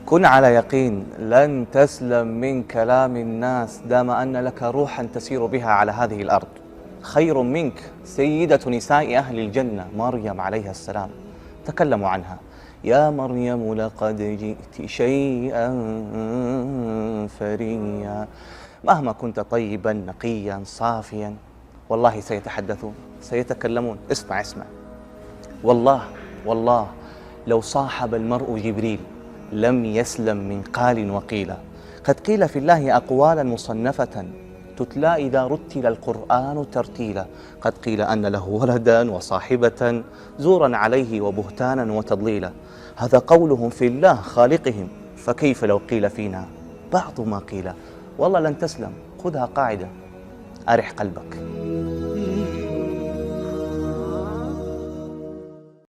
كن على يقين لن تسلم من كلام الناس دام أن لك روحا تسير بها على هذه الأرض. خير منك سيدة نساء أهل الجنة مريم عليها السلام، تكلموا عنها: يا مريم لقد جئت شيئا فريا. مهما كنت طيبا نقيا صافيا والله سيتحدثون، سيتكلمون. اسمع اسمع، والله لو صاحب المرء جبريل لم يسلم من قال وقيل. قد قيل في الله أقوالا مصنفة تتلى إذا رتل القرآن ترتيلا. قد قيل أن له ولدا وصاحبة زورا عليه وبهتانا وتضليلا. هذا قولهم في الله خالقهم، فكيف لو قيل فينا بعض ما قيل. والله لن تسلم، خذها قاعدة، أرح قلبك.